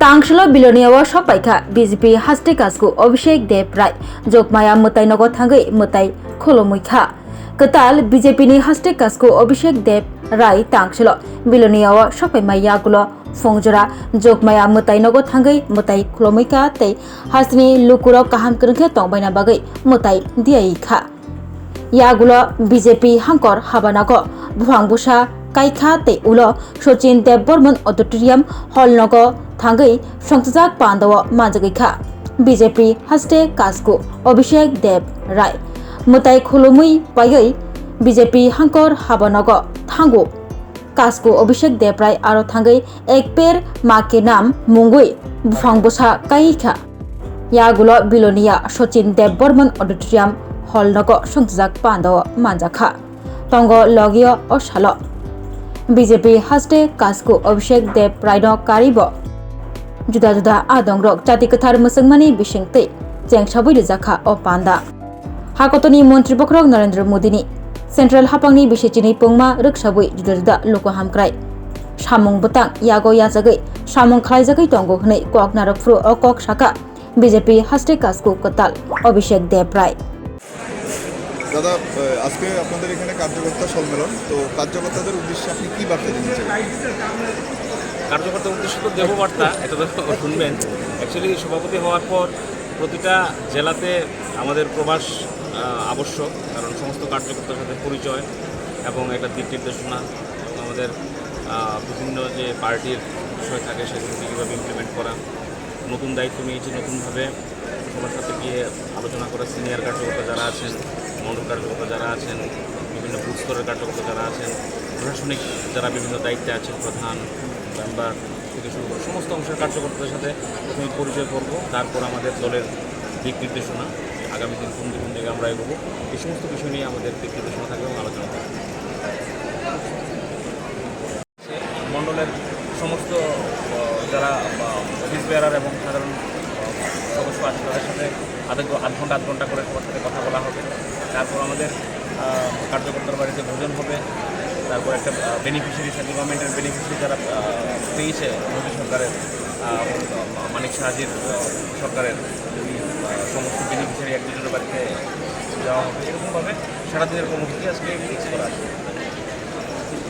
तांगशल बिलोनियाव सपाइखा BJP हास्टे कासको अभिषेक देव राय Jogmaya मुताई नगो थांगै मुताई खुलुमैखा कताल BJP नि हास्टे कासको अभिषेक देव राय तांगशल बिलोनियाव सपाइमाया गुलो फंगजरा जोगमाया मुताई नगो थांगै मुताई खुलुमैखा तै हास्टेनि लुकुरो काहाम करंखे तंबायना बागै मुताई दियाइखा यागुलो बीजेपी हांकर हाबानागो बुहांबुसा काइखा तै उलो Sachin Dev Burman auditorium hall नगो थांगै संसजाक पांदव माजगैखा BJP हास्टे कासको अभिषेक देव राय मुताई खुलुमै पायै बीजेपी हांकर हाबानग थांगो कासको अभिषेक देव राय आरो थांगै एक पेर माके नाम मुंगै बुफांबुसा काइखा यागुलो बिलोनिया सचिन देव बर्मन ऑडिटोरियम हॉल नग संसजाक पांदव मानजाखा तंगो लगियो असालो बीजेपी हास्टे कासको अभिषेक देव रायनो कारिबो जुदा जुदा आदं रक जाति कथार मुसलमानी बिसिंगते जेंगसाबै रिजाखा अ पांदा हाकतनि मंत्री बखरक नरेंद्र मोदीनि सेंट्रल हापांनि बिसेचिनि पंगमा रक्साबै जुदा जुदा लोको हामक्राय सामुं बतां यागो याजागै सामुं खालायजागै दंगो हनै कक नारकफ्रु अ कक साका बीजेपी हास्टे कासको कताल अभिषेक देव राय দাদা আজকে আপনাদের এখানে কার্যকর্তা সম্মেলন তো কার্যকর্তাদের উদ্দেশ্যে আপনি কি বার্তা দিতে চান কার্যকর্তার উদ্দেশ্য তো দেব বার্তা এটা তো শুনবেন অ্যাকচুয়ালি সভাপতি হওয়ার পর প্রতিটা জেলাতে আমাদের প্রবাস আবশ্যক কারণ সমস্ত কার্যকর্তার সাথে পরিচয় এবং একটা দিক নির্দেশনা আমাদের বিভিন্ন যে পার্টির বিষয় থাকে সেগুলোকে কীভাবে ইমপ্লিমেন্ট করা নতুন দায়িত্ব নিয়েছি নতুনভাবে সবার সাথে গিয়ে আলোচনা করা সিনিয়র কার্যকর্তা যারা আছেন মন্ডল কার্যকর্তা যারা আছেন বিভিন্ন বুথ স্তরের কার্যকর্তা যারা আছেন প্রশাসনিক যারা বিভিন্ন দায়িত্বে আছেন প্রধান মেম্বার থেকে শুরু করে সমস্ত অংশের কার্যকর্তাদের সাথে প্রথমে পরিচয় করব তারপর আমাদের দলের দিক নির্দেশনা আগামী দিন কোন দিকে আমরা এগোবো এই সমস্ত বিষয় নিয়ে আমাদের দিক নির্দেশনা থাকবে এবং আলোচনা করব মণ্ডলের সমস্ত যারা অফিস বেয়ারার এবং সাধারণ সদস্য আছে তাদের সাথে আধ ঘন্টা করে সবার সাথে কথা বলা হবে তারপর আমাদের কার্যকর্তার বাড়িতে ভোজন হবে তারপর একটা বেনিফিশিয়ারি সেন্ট্রাল গভর্নমেন্টের বেনিফিশিয়ারি যারা পেয়েছে মোদী সরকারের মানিক সাহাজির সরকারের সমস্ত বেনিফিশিয়ারি একজনের বাড়িতে যাওয়া হবে এরকমভাবে সারাদিনের কর্মসূচি আজকে ফিক্স করা আছে